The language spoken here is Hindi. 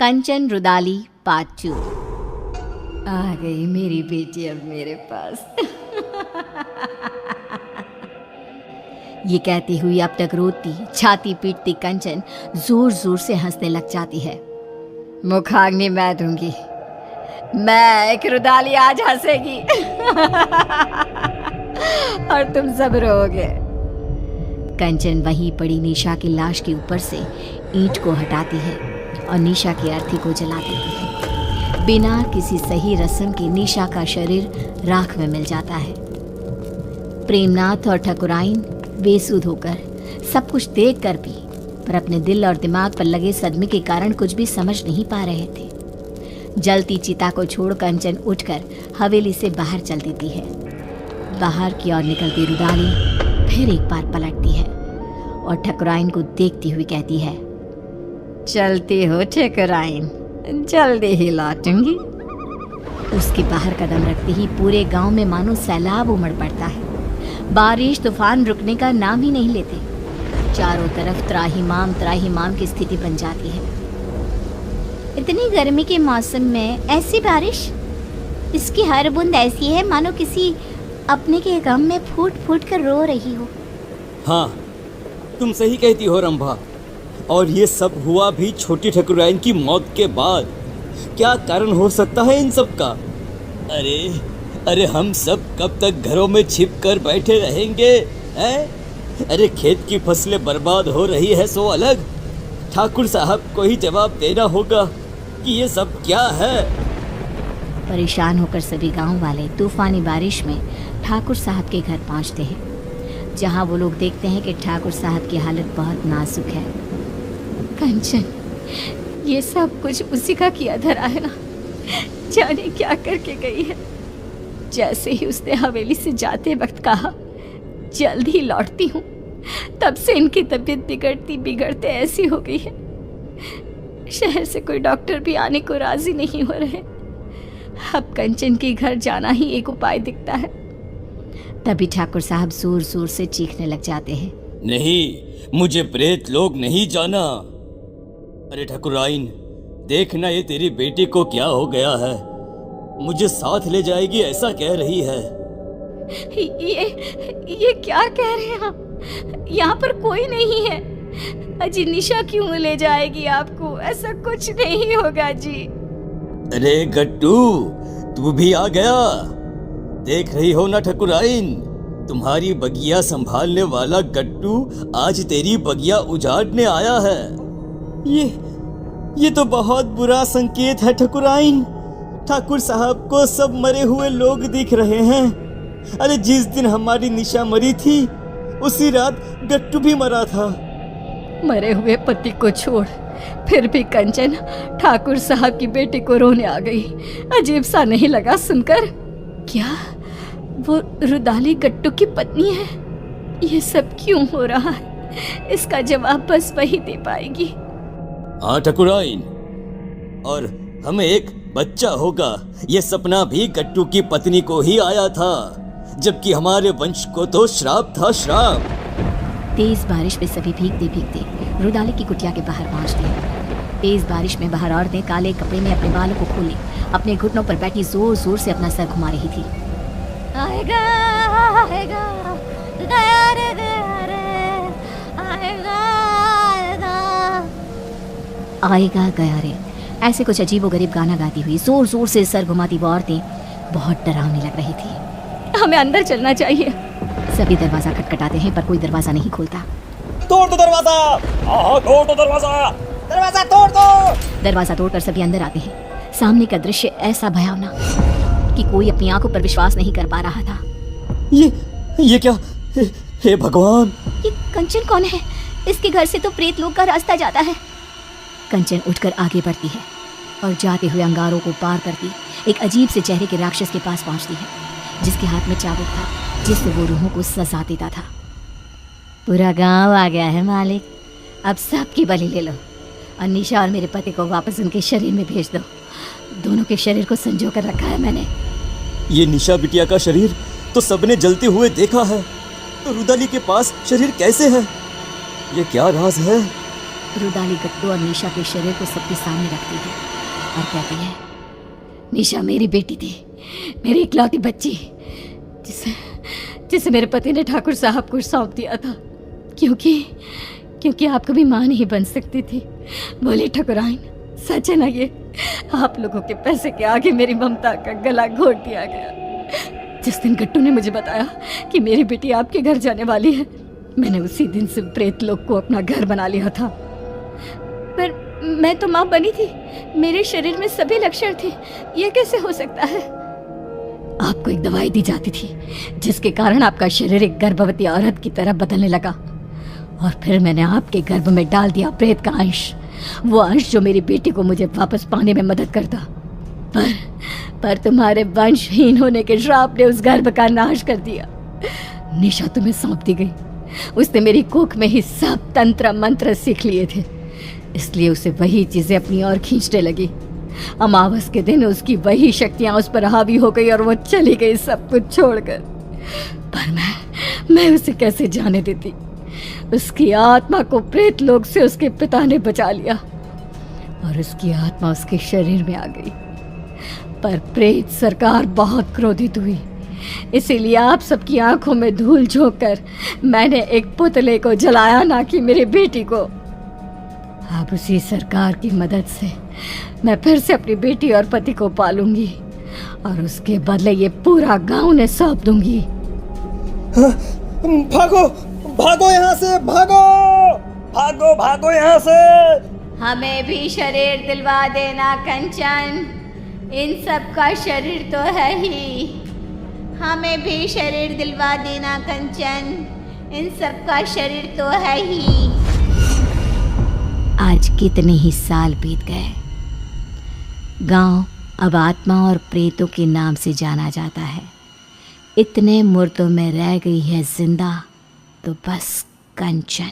कंचन रुदाली पार्ट 2। आ गई मेरी बेटी अब मेरे पास। ये कहती हुई अब तक रोती छाती पीटती कंचन जोर जोर से हंसने लग जाती है। मुखाग्नि मैं दूंगी, मैं एक रुदाली आज हंसेगी और तुम सब रोगे। कंचन वहीं पड़ी निशा की लाश के ऊपर से ईंट को हटाती है और निशा की अर्थी को जला देती है। बिना किसी सही रस्म के निशा का शरीर राख में मिल जाता है। प्रेमनाथ और ठकुराइन बेसुध होकर सब कुछ देख कर भी पर अपने दिल और दिमाग पर लगे सदमे के कारण कुछ भी समझ नहीं पा रहे थे। जलती चिता को छोड़ कंचन उठकर हवेली से बाहर चल देती है। बाहर की ओर निकलती रुदाली फिर एक बार पलटती है और ठकुराइन को देखती हुई कहती है, चलती हो ठकुराइन, जल्दी ही लौटूंगी। उसके बाहर कदम रखते ही पूरे गांव में मानो सैलाब उमड़ पड़ता है। बारिश तूफान रुकने का नाम ही नहीं लेते। चारों तरफ त्राहिमाम की स्थिति बन जाती है। इतनी गर्मी के मौसम में ऐसी बारिश, इसकी हर बूंद ऐसी है मानो किसी अपने के गम में फूट फूट कर रो रही हो। हाँ, तुम सही कहती हो रंभा। और ये सब हुआ भी छोटी ठकुराइन की मौत के बाद। क्या कारण हो सकता है इन सब का? अरे हम सब कब तक घरों में छिप कर बैठे रहेंगे हैं? अरे खेत की फसलें बर्बाद हो रही है सो अलग, ठाकुर साहब को ही जवाब देना होगा कि ये सब क्या है। परेशान होकर सभी गांव वाले तूफानी बारिश में ठाकुर साहब के घर पहुंचते हैं, जहां वो लोग देखते हैं कि ठाकुर साहब की हालत बहुत नाजुक है। कंचन, ये सब कुछ उसी का किया धरा है ना, जाने क्या करके गई है। जैसे ही उसने हवेली से जाते वक्त कहा जल्द ही लौटती हूँ, तब से इनकी तबीयत बिगड़ते ऐसी हो गई है। शहर से कोई डॉक्टर भी आने को राजी नहीं हो रहे। अब कंचन के घर जाना ही एक उपाय दिखता है। तभी ठाकुर साहब जोर जोर से चीखने लग जाते हैं, नहीं, मुझे प्रेत लोग नहीं जाना। अरे ठकुराइन, देखना ये तेरी बेटी को क्या हो गया है। मुझे साथ ले जाएगी ऐसा कह रही है। ये क्या कह रहे हैं आप? यहाँ पर कोई नहीं है। अजी निशा क्यों ले जाएगी आपको? ऐसा कुछ नहीं होगा जी। अरे गट्टू, तू भी आ गया। देख रही हो ना ठकुराइन, तुम्हारी बगिया संभालने वाला गट्टू आज तेरी बगिया उजाड़ने आया है। ये तो बहुत बुरा संकेत है ठकुराइन। ठाकुर साहब को सब मरे हुए लोग दिख रहे हैं। अरे जिस दिन हमारी निशा मरी थी उसी रात गट्टू भी मरा था। मरे हुए पति को छोड़ फिर भी कंचन ठाकुर साहब की बेटी को रोने आ गई। अजीब सा नहीं लगा सुनकर? क्या वो रुदाली गट्टू की पत्नी है? ये सब क्यों हो रहा है? इसका जवाब बस वही दे पाएगी। हाँ ठकुराइन, और हमें एक बच्चा होगा, ये सपना भी गट्टू की पत्नी को ही आया था, जबकि हमारे वंश को तो श्राप था, श्राप। तेज बारिश में सभी भीगते रुदाली की कुटिया के बाहर पहुंचते हैं। तेज बारिश में बाहर औरतें काले कपड़े में अपने बालों को खोले अपने घुटनों पर बैठी जोर जोर से अपना सर घुमा रही थी। आएगा आएगा गया रे गया रे, आएगा गया रे, ऐसे कुछ अजीबोगरीब गाना गाती हुई जोर जोर से सर घुमाती वो औरतें बहुत डरावनी लग रही थी। हमें अंदर चलना चाहिए। सभी दरवाजा खटखटाते हैं पर कोई दरवाजा नहीं खुलता। तोड़ दो दरवाजा, तोड़ दो दरवाजा, दरवाजा तोड़ दो। दरवाजा तोड़कर सभी अंदर आते हैं। सामने का दृश्य ऐसा भयावना कि कोई अपनी आंखों पर विश्वास नहीं कर पा रहा था। ये क्या? हे भगवान, ये कंचन कौन है? इसके घर से तो प्रेत लोग का रास्ता जाता है। कंचन उठकर आगे बढ़ती है और जाते हुए अंगारों को पार करती एक अजीब से चेहरे के राक्षस के पास पहुंचती है, जिसके हाथ में चाबुक था जिससे वो रूहों को सजा देता था। पूरा गांव आ गया है मालिक, अब सबकी बलि ले लो और निशा और मेरे पति को वापस उनके शरीर में भेज दो। दोनों के शरीर को संजो कर रखा है मैंने। ये निशा बिटिया का शरीर तो सबने जलते हुए देखा है, तो रुदाली के पास शरीर कैसे है? ये क्या राज है? रुदाली गट्टू और निशा के शरीर को सबके सामने रखती है और कहती है, निशा मेरी बेटी थी, मेरी इकलौती बच्ची, जिसे मेरे पति ने ठाकुर साहब को सौंप दिया था, क्योंकि आप कभी मां नहीं बन सकती थी। बोली ठकुराइन, सच है ना ये? आप लोगों के पैसे के आगे मेरी ममता का गला घोट दिया गया। जिस दिन गट्टू ने मुझे बताया कि मेरी बेटी आपके घर जाने वाली है, मैंने उसी दिन से प्रेत लोक को अपना घर बना लिया था। पर मैं तो मां बनी थी, मेरे शरीर में सभी लक्षण थे, ये कैसे हो सकता है? आपको एक दवाई दी जाती थी जिसके कारण आपका शरीर एक गर्भवती औरत की तरह बदलने लगा, और फिर मैंने आपके गर्भ में डाल दिया प्रेत का अंश, वो अंश जो मेरी बेटी को मुझे वापस पाने में मदद करता। पर तुम्हारे वंशहीन होने के श्राप ने उस गर्भ का नाश कर दिया। निशा तुम्हें सौंप दी गई, उसने मेरी कोख में ही सब तंत्र मंत्र सीख लिए थे, इसलिए उसे वही चीजें अपनी ओर खींचने लगी। अमावस के दिन उसकी वही शक्तियां उस पर हावी हो गई और वो चली गई सब कुछ छोड़कर। पर मैं उसे कैसे जाने देती? उसकी आत्मा को प्रेत लोक से उसके पिता ने बचा लिया और उसकी आत्मा उसके शरीर में आ गई। पर प्रेत सरकार बहुत क्रोधित हुई, इसीलिए आप सबकी आंखों में धूल झोंक कर मैंने एक पुतले को जलाया, ना कि मेरी बेटी को। अब उसी सरकार की मदद से मैं फिर से अपनी बेटी और पति को पालूंगी और उसके बदले ये पूरा गांव ने सौंप दूंगी। भागो भागो यहाँ से, भागो भागो भागो यहाँ से। हमें भी शरीर दिलवा देना कंचन, इन सब का शरीर तो है ही। हमें भी शरीर दिलवा देना कंचन, इन सब का शरीर तो है ही। आज कितने ही साल बीत गए, गांव अब आत्मा और प्रेतों के नाम से जाना जाता है। इतने मुर्दों में रह गई है जिंदा तो बस कंचन।